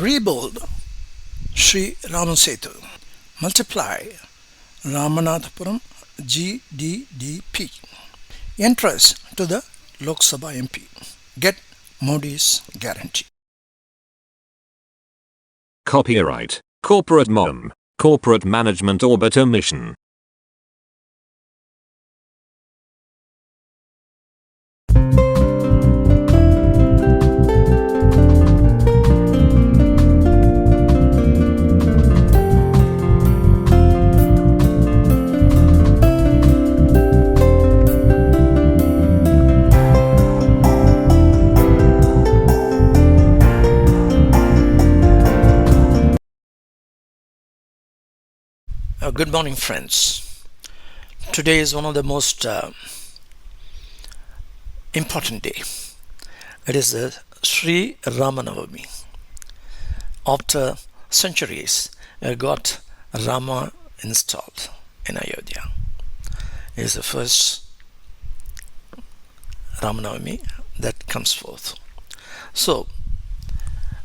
Rebuild Sri Raman Setu. Multiply Ramanathapuram GDDP. Entrust to the Lok Sabha MP. Get Modi's guarantee. Copyright CorporateMOM, Corporate Management Orbiter Mission. Good morning, friends. Today is one of the most important day. It is the Sri Ramanavami. After centuries, we got Rama installed in Ayodhya. It is the first Ramanavami that comes forth. So,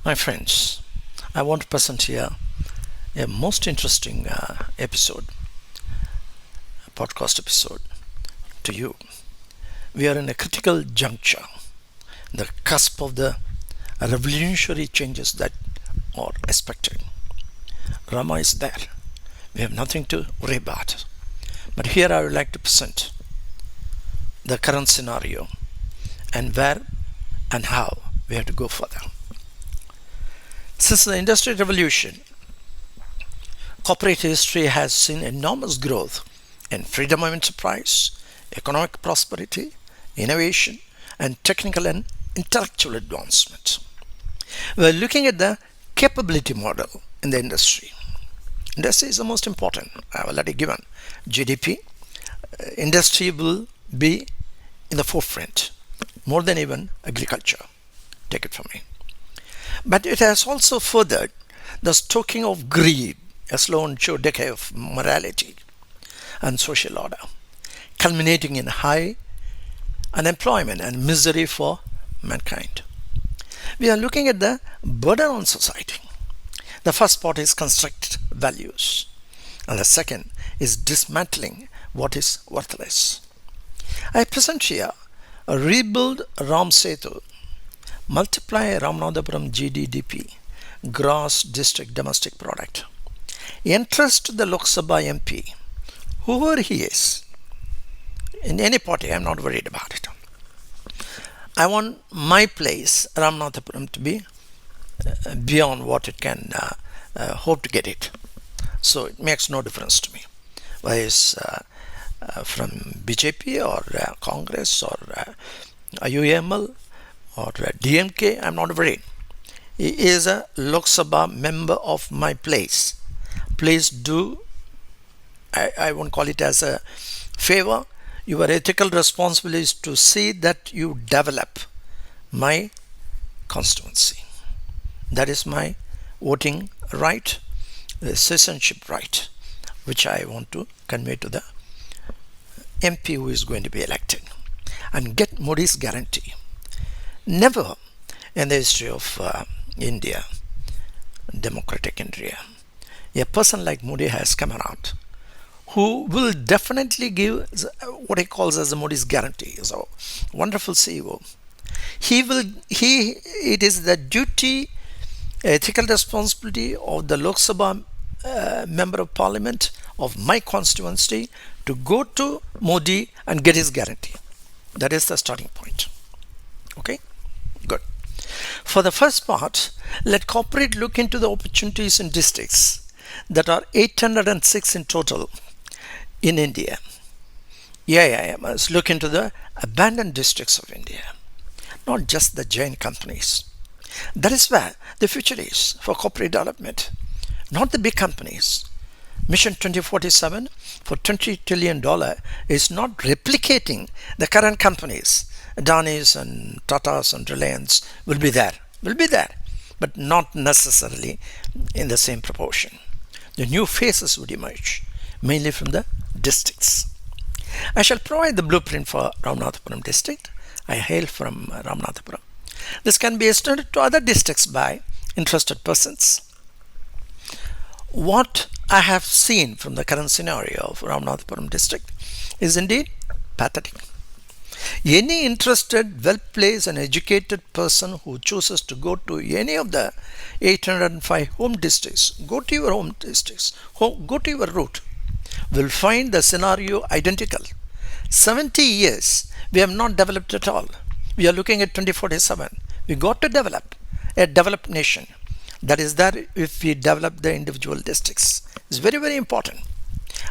my friends, I want to present here a most interesting podcast episode to you. We are in a critical juncture, the cusp of the revolutionary changes that are expected. Rama is there. We have nothing to worry about. But here I would like to present the current scenario and where and how we have to go further. Since the Industrial Revolution, corporate history has seen enormous growth in freedom of enterprise, economic prosperity, innovation, and technical and intellectual advancement. We're looking at the capability model in the industry. Industry is the most important. I have already given GDP. Industry will be in the forefront, more than even agriculture. Take it from me. But it has also furthered the stoking of greed, a slow and sure decay of morality and social order, culminating in high unemployment and misery for mankind. We are looking at the burden on society. The first part is construct values, and the second is dismantling what is worthless. I present here a rebuild Ram Setu, multiply Ramanathapuram GDDP, gross district domestic product. Entrust the Lok Sabha MP, whoever he is, in any party, I'm not worried about it. I want my place, Ramanathapuram, to be beyond what it can hope to get it. So it makes no difference to me. Whether it's from BJP or Congress or UML or DMK, I'm not worried. He is a Lok Sabha member of my place. Please do, I won't call it as a favor, your ethical responsibility is to see that you develop my constituency. That is my voting right, the citizenship right, which I want to convey to the MP who is going to be elected, and get Modi's guarantee. Never in the history of India, democratic India, a person like Modi has come around who will definitely give what he calls as the Modi's guarantee. He's a wonderful CEO. It is the duty, ethical responsibility of the Lok Sabha member of parliament of my constituency to go to Modi and get his guarantee. That is the starting point. Okay, good. For the first part, let corporate look into the opportunities in districts that are 806 in total in India. Let's look into the abandoned districts of India, not just the giant companies. That is where the future is for corporate development, not the big companies. Mission 2047 for $20 trillion is not replicating the current companies. Adanis and Tatas and Reliance will be there, but not necessarily in the same proportion. The new faces would emerge, mainly from the districts. I shall provide the blueprint for Ramanathapuram district. I hail from Ramanathapuram. This can be extended to other districts by interested persons. What I have seen from the current scenario of Ramanathapuram district is indeed pathetic. Any interested, well-placed and educated person who chooses to go to any of the 805 home districts, go to your home districts, go to your route, will find the scenario identical. 70 years, we have not developed at all. We are looking at 2047. We got to develop a developed nation. That is that if we develop the individual districts. It's very, very important.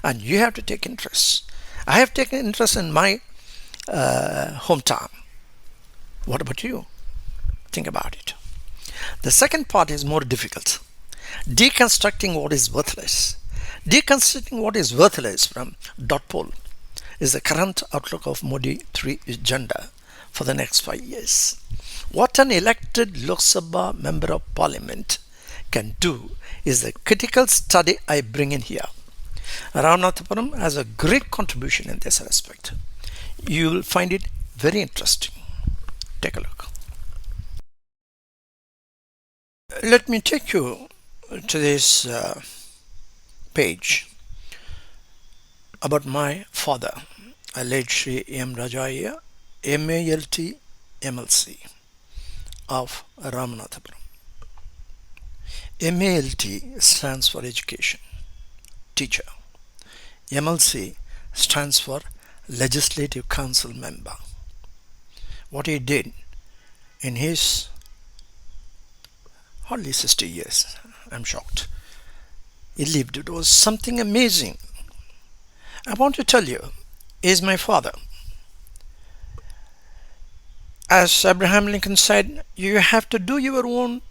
And you have to take interest. I have taken interest in my hometown. What about you? Think about it. The second part is more difficult. Deconstructing what is worthless. Deconstructing what is worthless from dot pole is the current outlook of Modi 3 agenda for the next 5 years. What an elected Lok Sabha member of parliament can do is the critical study I bring in here. Ramanathapuram has a great contribution in this respect. You will find it very interesting. Take a look. Let me take you to this page about my father, late Shri M. Rajaya, MALT MLC of Ramanathapuram. MALT stands for education, teacher. MLC stands for Legislative Council member. What he did in his hardly 60 years, I'm shocked. He lived, it was something amazing. I want to tell you, he is my father. As Abraham Lincoln said, you have to do your own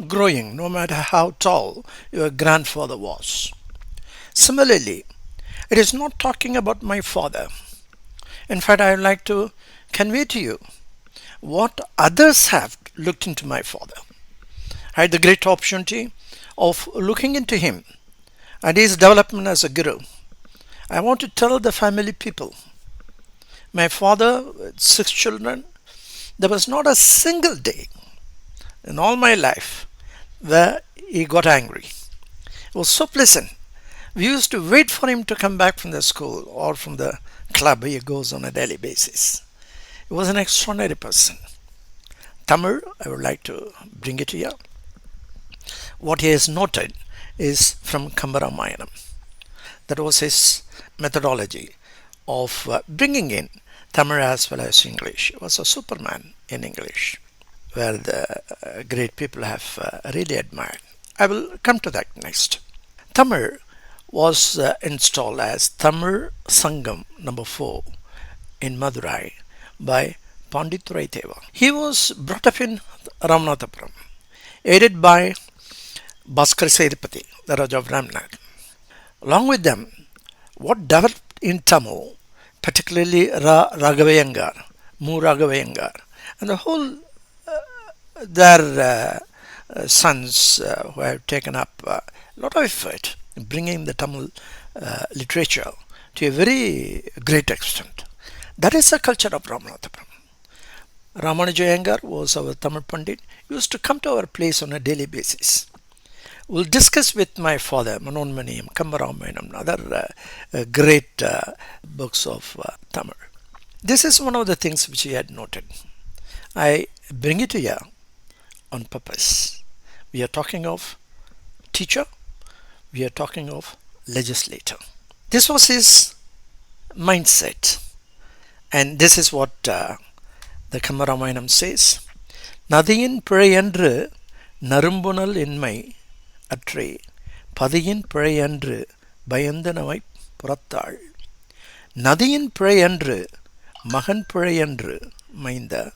growing, no matter how tall your grandfather was. Similarly, it is not talking about my father. In fact, I would like to convey to you what others have looked into my father. I had the great opportunity of looking into him and his development as a guru. I want to tell the family people, my father with 6 children, there was not a single day in all my life where he got angry. It was so pleasant. We used to wait for him to come back from the school or from the club he goes on a daily basis. He was an extraordinary person. Tamil, I would like to bring it here. What he has noted is from Ramayana. That was his methodology of bringing in Tamil as well as English. He was a superman in English, where the great people have really admired. I will come to that next. Tamil was installed as Tamil Sangam number 4 in Madurai by Pandit Raiteva. He was brought up in Ramanathapuram, aided by Bhaskar Seripati, the Raja of Ramnath. Along with them, what developed in Tamil, particularly Raghaveyangar, Mu Raghaveyangar, and the whole their sons who have taken up a lot of effort in bringing the Tamil literature to a very great extent. That is the culture of Ramanathapuram. Ramanujayangar was our Tamil Pandit, used to come to our place on a daily basis. We'll discuss with my father, Manonmaniyam, Kamaramayam, other great books of Tamil. This is one of the things which he had noted. I bring it here on purpose. We are talking of teacher, we are talking of legislator. This was his mindset, and this is what the Kamaramayam says. Nadiyin Pirayandru Narumbunal inmai Atre Padiyin Pirayandru Bayandanavai Purathal Nadiyin Pirayandru Magan Pirayandru Mainda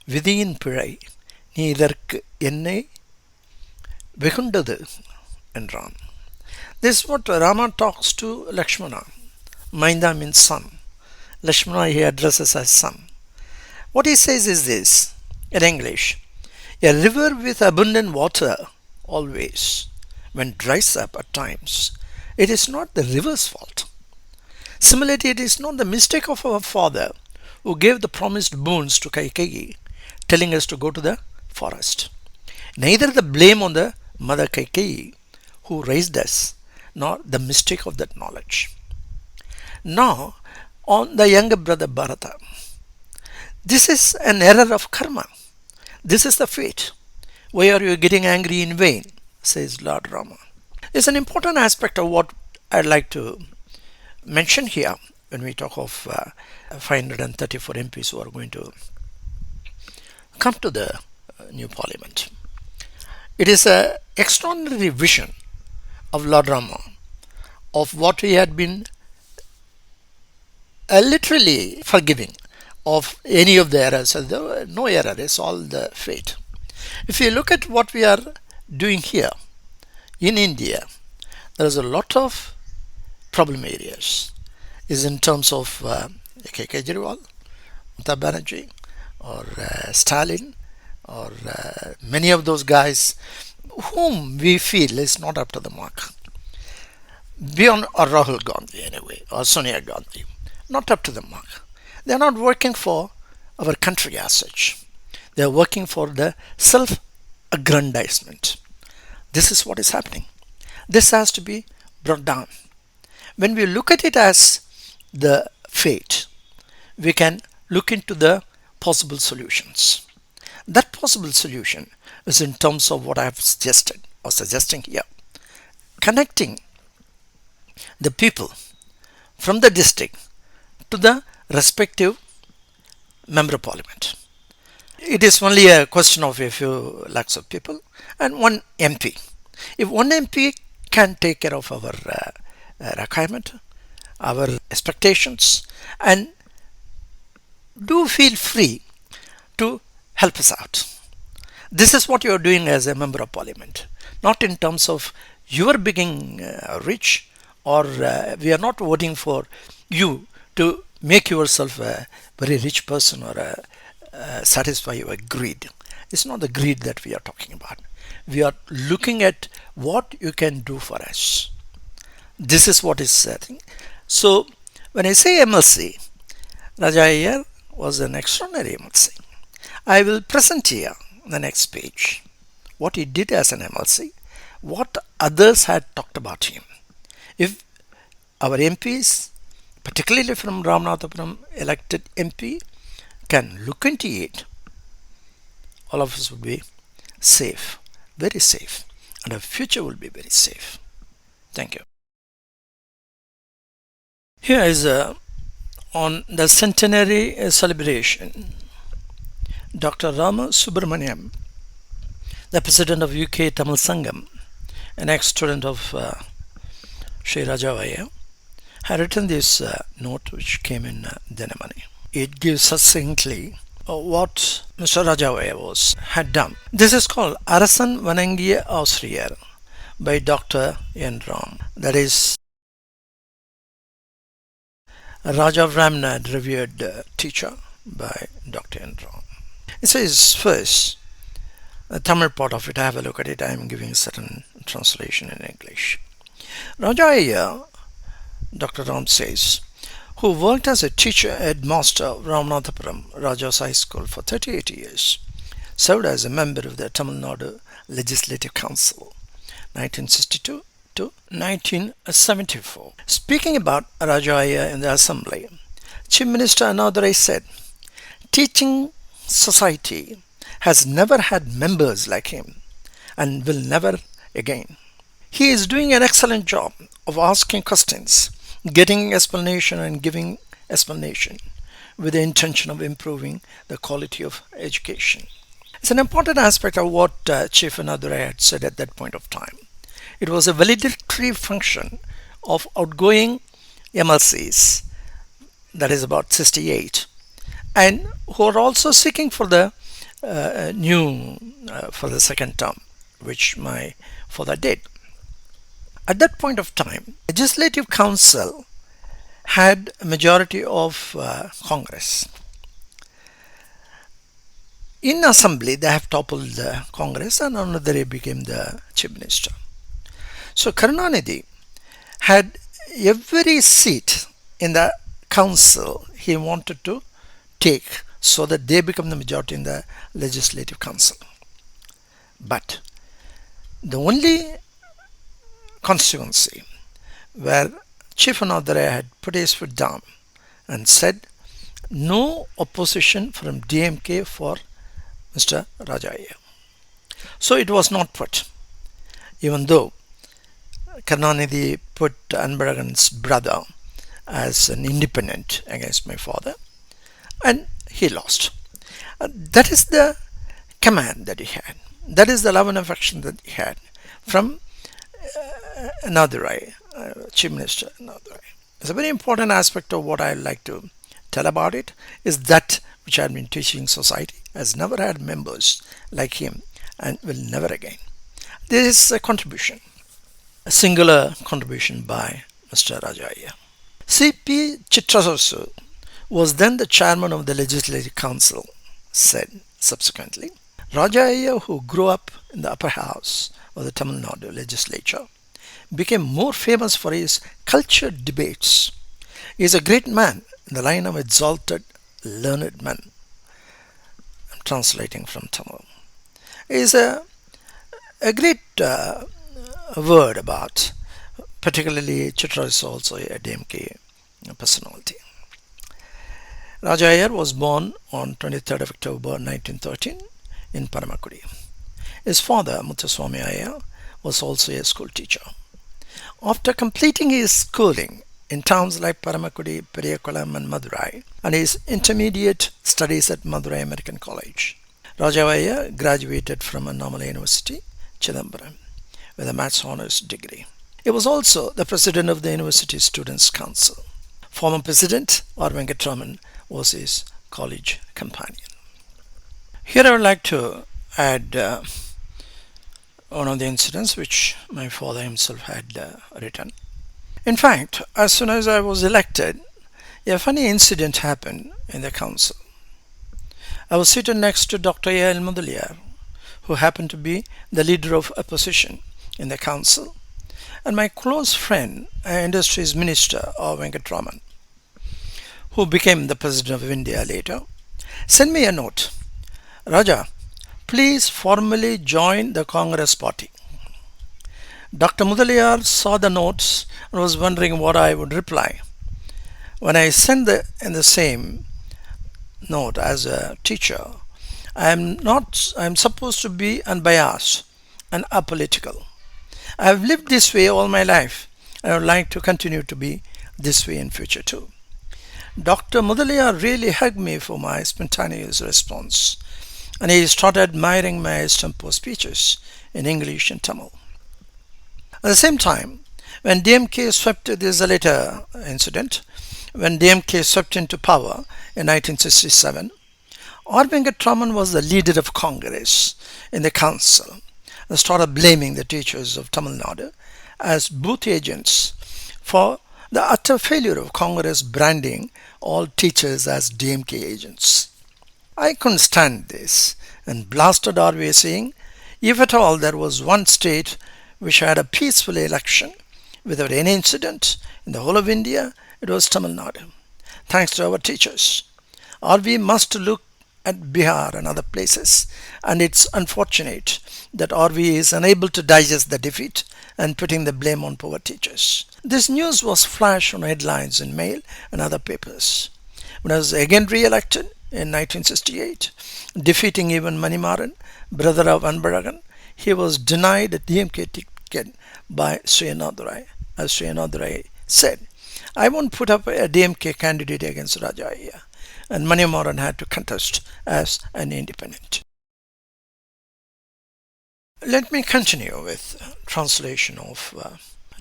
Vidiyin Piray நீ இதற்கு என்னை வெகுண்டது என்றான். This is what Rama talks to Lakshmana. Mainda means son. Lakshmana he addresses as son. What he says is this in English: a river with abundant water always, when dries up at times, it is not the river's fault. Similarly, it is not the mistake of our father who gave the promised boons to Kaikeyi, telling us to go to the forest. Neither the blame on the mother Kaikeyi who raised us, nor the mistake of that knowledge. Now, on the younger brother Bharata, this is an error of karma. This is the fate. Why are you getting angry in vain? Says Lord Rama. It's an important aspect of what I'd like to mention here when we talk of 534 MPs who are going to come to the new parliament. It is an extraordinary vision of Lord Rama of what he had been literally forgiving of any of the errors. No error, it's all the fate. If you look at what we are doing here in India, there is a lot of problem areas. Is in terms of A.K. Kejriwal, Mamata Banerjee, or Stalin, or many of those guys whom we feel is not up to the mark. Beyond, or Rahul Gandhi anyway, or Sonia Gandhi, not up to the mark. They are not working for our country as such. They are working for the self-aggrandizement. This is what is happening. This has to be brought down. When we look at it as the fate, we can look into the possible solutions. That possible solution is in terms of what I have suggested or suggesting here. Connecting the people from the district to the respective member of parliament. It is only a question of a few lakhs of people and one MP. If one MP can take care of our requirement, our expectations, and do feel free to help us out. This is what you are doing as a member of parliament, not in terms of your being rich, or we are not voting for you to make yourself a very rich person or satisfy your greed. It's not the greed that we are talking about. We are looking at what you can do for us. This is what is setting. So when I say MLC, Raja Iyer was an extraordinary MLC. I will present here the next page what he did as an MLC, what others had talked about him. If our MPs, particularly from Ramanathapuram elected MP, can look into it, all of us will be safe, very safe, and our future will be very safe. Thank you. Here is on the centenary celebration. Dr. Rama Subramaniam, the president of UK Tamil Sangam, an ex-student of Sri Rajavaya, had written this note which came in Dinamani. It gives succinctly what Mr. Rajavaya had done. This is called Arasan Vanangiya Ausriyer by Dr. N. Ram. That is Raja Ramnad revered teacher by Dr. N. Ram. It says first, the Tamil part of it, I have a look at it, I am giving a certain translation in English. Raja Iyer, Dr. Ram says, who worked as a teacher headmaster of Ramanathapuram Raja's High School for 38 years, served as a member of the Tamil Nadu Legislative Council 1962 to 1974. Speaking about Raja Iyer in the Assembly, Chief Minister Annadurai said, teaching society has never had members like him and will never again. He is doing an excellent job of asking questions, getting explanation and giving explanation with the intention of improving the quality of education. It's an important aspect of what Chief Annadurai had said at that point of time. It was a valedictory function of outgoing MLCs, that is about 68, and who are also seeking for the for the second term, which my father did. At that point of time, Legislative Council had a majority of Congress. In Assembly, they have toppled the Congress and Annadurai became the Chief Minister. So Karunanidhi had every seat in the council he wanted to take so that they become the majority in the Legislative Council. But the only constituency where Chief Anadare had put his foot down and said no opposition from DMK for Mr. Rajaya. So it was not put, even though Karnanidhi put Anbaragan's brother as an independent against my father, and he lost. That is the command that he had. That is the love and affection that he had from Nadurai, Chief Minister Nadurai. It's a very important aspect of what I like to tell about it is that which I have been teaching society has never had members like him and will never again. This is a contribution, a singular contribution by Mr. Rajaya. C.P. Chitrasasu was then the chairman of the Legislative Council, said subsequently. Rajaya, who grew up in the upper house of the Tamil Nadu legislature, became more famous for his cultured debates. He is a great man in the line of exalted, learned men. I'm translating from Tamil. He is a great word about, particularly Chitra is also a DMK personality. Raja Iyer was born on 23rd of October 1913 in Paramakudi. His father, Muthuswamy Iyer, was also a school teacher. After completing his schooling in towns like Paramakudi, Periyakulam and Madurai and his intermediate studies at Madurai American College, Raja Iyer graduated from Annamalai University, Chidambaram, with a Maths Honours degree. He was also the president of the University Students' Council. Former President R. Venkatraman was his college companion. Here I would like to add one of the incidents which my father himself had written. In fact, as soon as I was elected, a funny incident happened in the council. I was seated next to Dr. A. L. Mudaliar, who happened to be the leader of opposition in the council, and my close friend, Industries Minister R. Venkatraman, who became the President of India later, sent me a note. Raja, please formally join the Congress party. Dr. Mudaliar saw the notes and was wondering what I would reply. When I sent in the same note as a teacher, I am supposed to be unbiased and apolitical. I have lived this way all my life and I would like to continue to be this way in future too. Dr. Mudaliar really hugged me for my spontaneous response, and he started admiring my extempore speeches in English and Tamil. At the same time, when DMK swept, this is a later incident, when DMK swept into power in 1967, R. Venkatraman was the leader of Congress in the council and started blaming the teachers of Tamil Nadu as booth agents for the utter failure of Congress branding all teachers as DMK agents. I couldn't stand this and blasted RV saying, if at all there was one state which had a peaceful election without any incident in the whole of India, it was Tamil Nadu. Thanks to our teachers. RV must look at Bihar and other places, and it's unfortunate that RV is unable to digest the defeat and putting the blame on poor teachers. This news was flashed on headlines in Mail and other papers. When I was again re-elected in 1968, defeating even Manimaran, brother of Anbaragan, he was denied a DMK ticket by Srinadurai. As Srinadurai said, I won't put up a DMK candidate against Rajaya, and Manimaran had to contest as an independent. Let me continue with translation of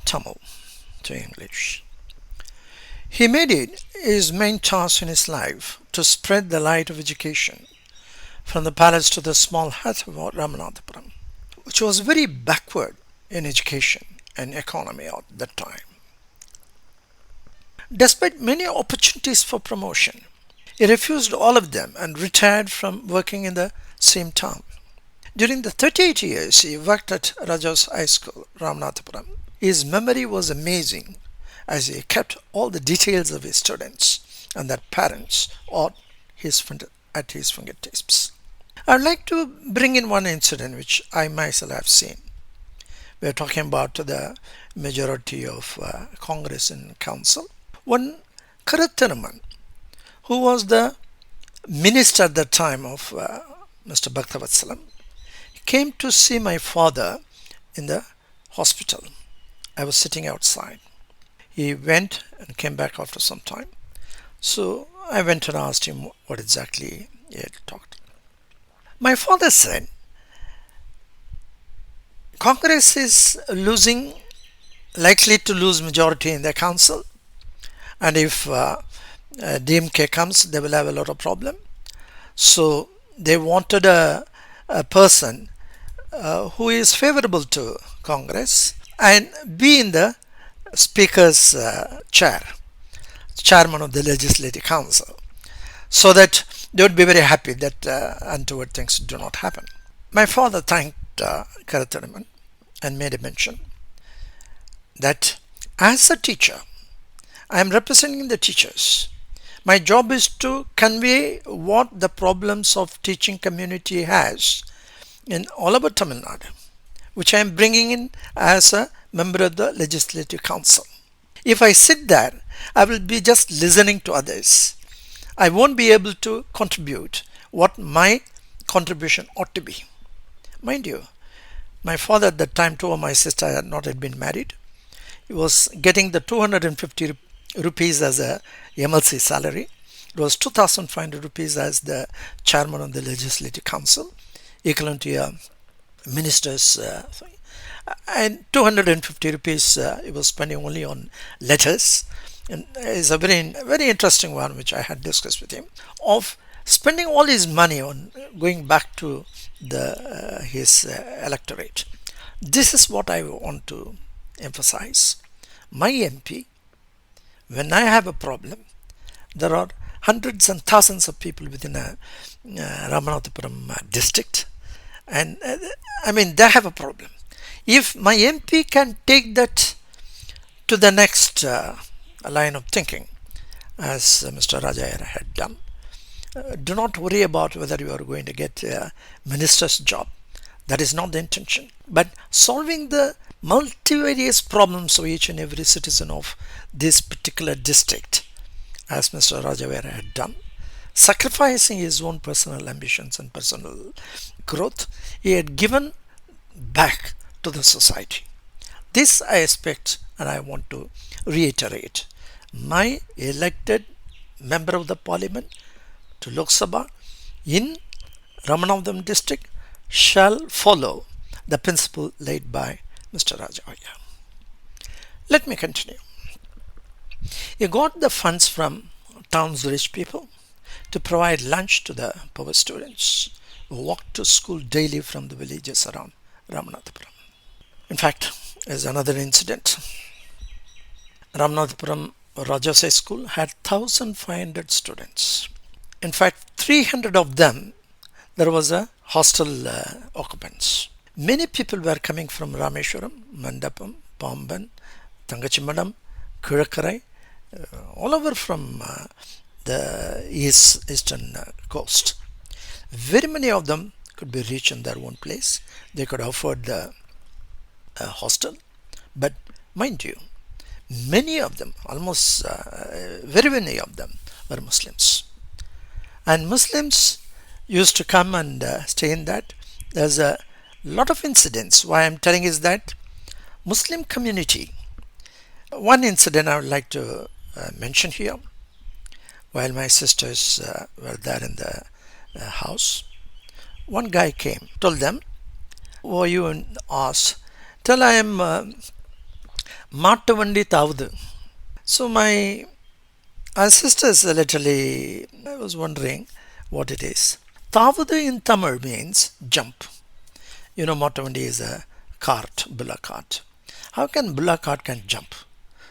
Tamil to English. He made it his main task in his life to spread the light of education from the palace to the small hut of Ramanathapuram, which was very backward in education and economy at that time. Despite many opportunities for promotion, he refused all of them and retired from working in the same town. During the 38 years he worked at Raja's High School, Ramanathapuram, his memory was amazing as he kept all the details of his students and their parents at his fingertips. I'd like to bring in one incident which I myself have seen. We're talking about the majority of Congress and Council. One Karathanaman, who was the minister at the time of Mr. Bhaktavatsala, came to see my father in the hospital. I was sitting outside. He went and came back after some time. So I went and asked him what exactly he had talked. My father said, Congress is likely to lose majority in the council, and if DMK comes, they will have a lot of problem. So they wanted a person who is favorable to Congress and be in the Speaker's chairman of the Legislative Council, so that they would be very happy that untoward things do not happen. My father thanked Karathanaman and made a mention that as a teacher, I am representing the teachers. My job is to convey what the problems of teaching community has in all over Tamil Nadu, which I am bringing in as a member of the Legislative Council. If I sit there, I will be just listening to others. I won't be able to contribute what my contribution ought to be. Mind you, my father at that time told my sister had not yet been married. He was getting the 250 rupees as a MLC salary. It was 2,500 rupees as the chairman of the Legislative Council, equivalent to a minister's and 250 rupees he was spending only on letters. And it's a very interesting one which I had discussed with him, of spending all his money on going back to his electorate. This is what I want to emphasize. My MP, when I have a problem, there are hundreds and thousands of people within a Ramanathapuram district, and they have a problem. If my MP can take that to the next line of thinking, as Mr. Rajayara had done, do not worry about whether you are going to get a minister's job. That is not the intention. But solving the multivarious problems of each and every citizen of this particular district, as Mr. Rajayara had done, sacrificing his own personal ambitions and personal growth, he had given back to the society. This I expect, and I want to reiterate. My elected member of the parliament to Lok Sabha in Ramanathapuram district shall follow the principle laid by Mr. Rajaya. Let me continue. He got the funds from town's rich people to provide lunch to the poor students who walked to school daily from the villages around Ramanathapuram. In fact, there's another incident. Ramanathapuram Rajasai School had 1,500 students. In fact, 300 of them, there was a hostel occupants. Many people were coming from Rameshwaram, Mandapam, Pamban, Tangachimadam, Kirakarai, all over from the eastern coast. Very many of them could be reached in their own place. They could afford the hostel. But mind you, many of them, almost very many of them, were Muslims. And Muslims used to come and stay in that. There's a lot of incidents. Why I'm telling is that Muslim community. One incident I would like to mention here. While my sisters were there in the house, one guy came, told them, "Who are you?" and asked, "Tell I am Mattavandi Tavdu." So my sisters literally, I was wondering what it is. Tavadu in Tamil means jump. You know, Mattavandi is a cart, bulla cart. How can bulla cart can jump?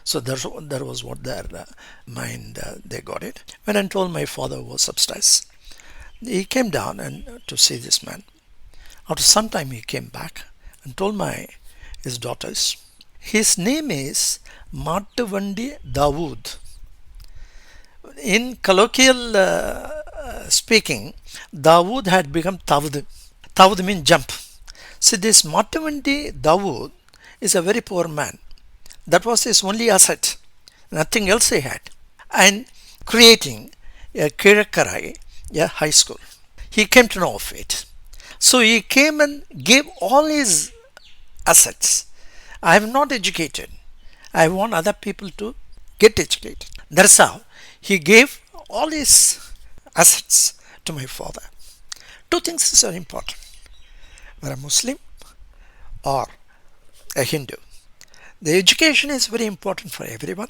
So there was what their mind, they got it. When I told my father was upstairs, he came down and to see this man. After some time he came back and told his daughters, his name is Mattavandi Dawood. In colloquial speaking, Dawood had become Tawud. Tawud means jump. See, this Matamandi Dawood is a very poor man. That was his only asset. Nothing else he had. And creating a Kirakarai, a high school. He came to know of it. So he came and gave all his assets. I am not educated. I want other people to get educated. That's how he gave all his assets to my father. Two things are important. Whether a Muslim or a Hindu. The education is very important for everyone.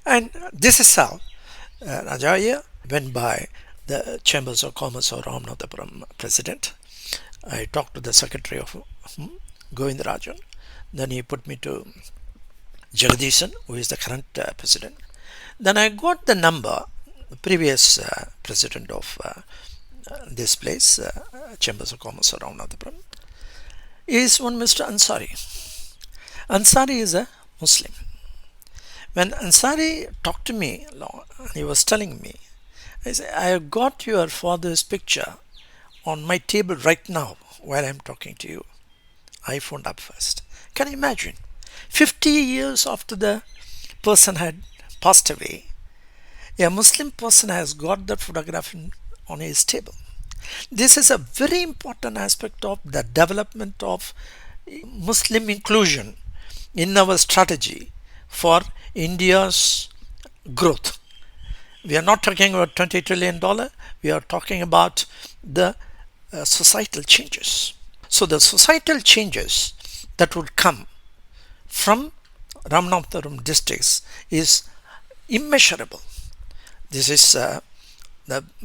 And this is how Rajaya went by the Chambers of Commerce of Ramanathapuram president. I talked to the secretary of Govindarajan. Then he put me to Jagdishan, who is the current president. Then I got the number, the previous president of this place, Chambers of Commerce of Ramanathapuram, is one Mr. Ansari. Ansari is a Muslim. When Ansari talked to me, he was telling me, I said, I have got your father's picture on my table right now while I'm talking to you. I phoned up first. Can you imagine? 50 years after the person had passed away, a Muslim person has got that photograph on his table. This is a very important aspect of the development of Muslim inclusion in our strategy for India's growth. We are not talking about $20 trillion. We are talking about the societal changes. So the societal changes that would come from Ramanathapuram districts is immeasurable. This is the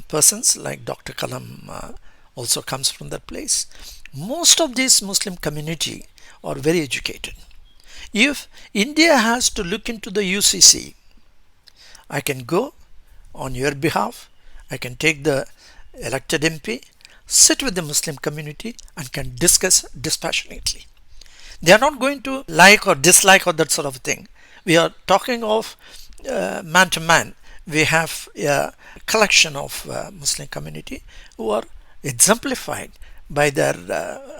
persons like Dr. Kalam also comes from that place. Most of this Muslim community are very educated. If India has to look into the UCC, I can go on your behalf, I can take the elected MP, sit with the Muslim community and can discuss dispassionately. They are not going to like or dislike or that sort of thing. We are talking of man to man. We have a collection of Muslim community who are exemplified by their,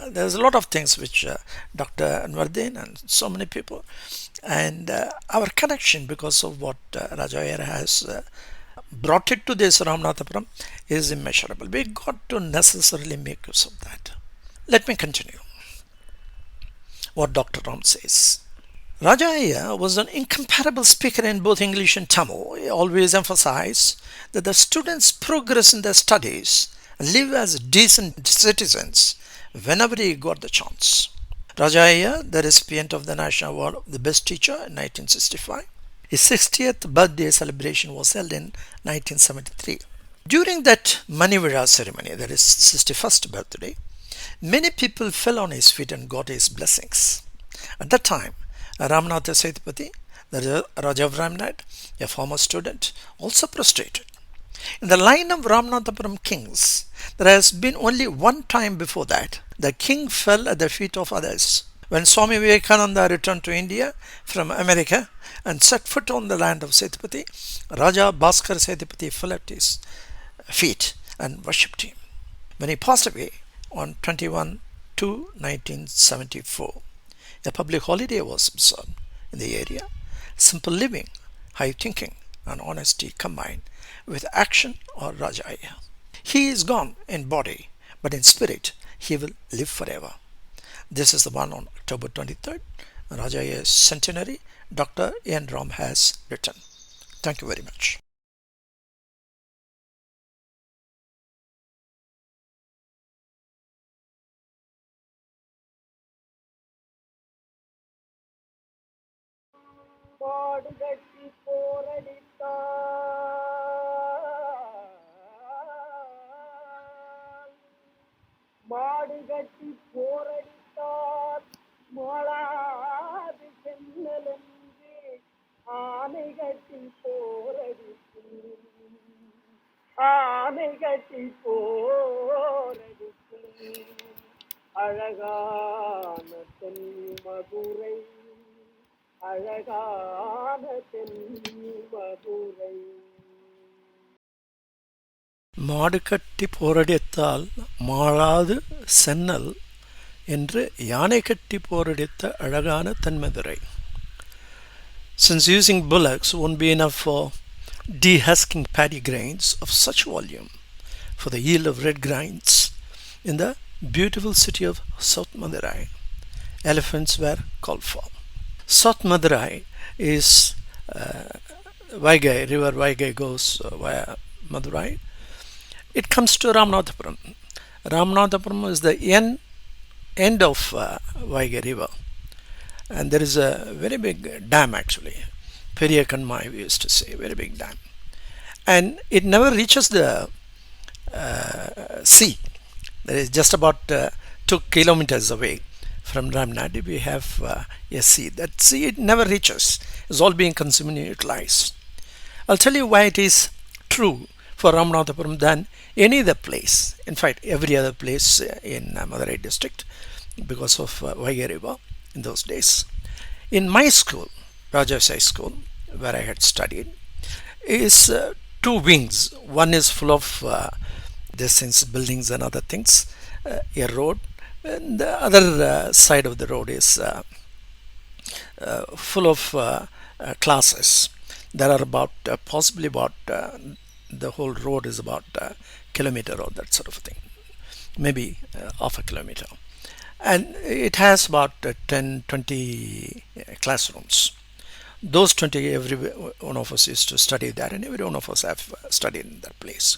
there's a lot of things which Dr. Anwardin and so many people, and our connection because of what Rajayar has brought it to this Ramanathapuram is immeasurable. We got to necessarily make use of that. Let me continue what Dr. Ram says. Rajayya was an incomparable speaker in both English and Tamil. He always emphasized that the students progress in their studies and live as decent citizens whenever he got the chance. Rajayya, the recipient of the National Award of the Best Teacher in 1965, his 60th birthday celebration was held in 1973. During that Manivira ceremony, that is 61st birthday, many people fell on his feet and got his blessings. At that time, Ramanatha Setupati, the Raja of Ramnad, a former student, also prostrated. In the line of Ramanathapuram kings, there has been only one time before that the king fell at the feet of others. When Swami Vivekananda returned to India from America and set foot on the land of Setupati, Raja Bhaskar Setupati fell at his feet and worshipped him. When he passed away on 21/2/1974, a public holiday was observed in the area. Simple living, high thinking, and honesty combined with action or Rajaya. He is gone in body, but in spirit he will live forever. This is the one on October 23rd, Rajaya's centenary. Dr. N. Ram has written. Thank you very much. பாடுகட்டி போரடித்தார் மாடுகட்டி போரடித்தார் மாளாது சென்னலென்று ஆனை கட்டி போரடித்து ஆனை கட்டி போரடித்து அழகான தென் மதுரை அழகான தென் மதுரை. மாடு கட்டி போரடித்தால் மாளாது சென்னல் என்று யானை கட்டி போரடித்த அழகான தென்மதுரை. Since using bullocks won't be enough for dehusking paddy grains of such volume for the yield of red grains in the beautiful city of South Madurai, elephants were called for. South Madurai is Vaigai, river Vaigai goes via Madurai. It comes to Ramanathapuram. Ramanathapuram is the end of Vaigai river, and there is a very big dam actually. Periyakanmai we used to say, very big dam, and it never reaches the sea. That is just about 2 kilometers away from Ramnad. We have a sea. That sea it never reaches. It's all being consumed and utilized. I'll tell you why it is true for Ramanathapuram than any other place. In fact, every other place in Madurai district, because of Vaigai river in those days. In my school, Rajas High School, where I had studied, is 2 wings. One is full of these things, buildings and other things, a road, and the other side of the road is full of classes. There are about possibly about the whole road is about a kilometer or that sort of thing, maybe half a kilometer, and it has about 10-20 classrooms. Those 20, every one of us used to study there, and every one of us have studied in that place.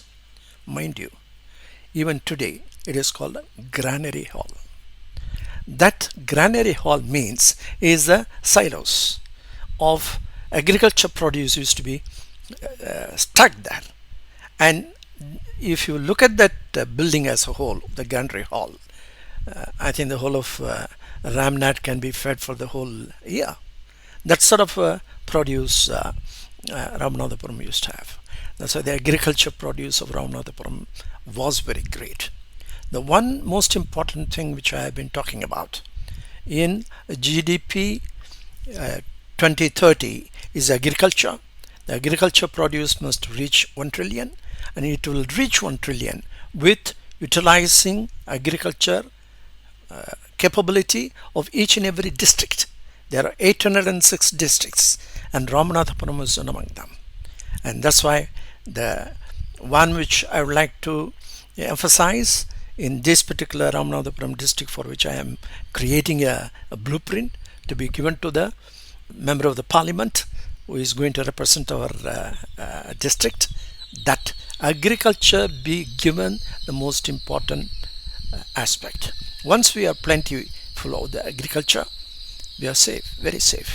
Mind you, even today it is called granary hall. That granary hall means is the silos of agriculture produce used to be stuck there. And if you look at that building as a whole, the granary hall, I think the whole of Ramnad can be fed for the whole year. That sort of produce Ramanathapuram used to have. That's why the agriculture produce of Ramanathapuram was very great. The one most important thing which I have been talking about in GDP 2030 is agriculture. The agriculture produce must reach 1 trillion, and it will reach 1 trillion with utilizing agriculture capability of each and every district. There are 806 districts, and Ramanathapuram is one among them. And that's why the one which I would like to emphasize in this particular Ramanathapuram district, for which I am creating a blueprint to be given to the member of the parliament who is going to represent our district, that agriculture be given the most important aspect. Once we are plentiful of the agriculture, we are safe, very safe.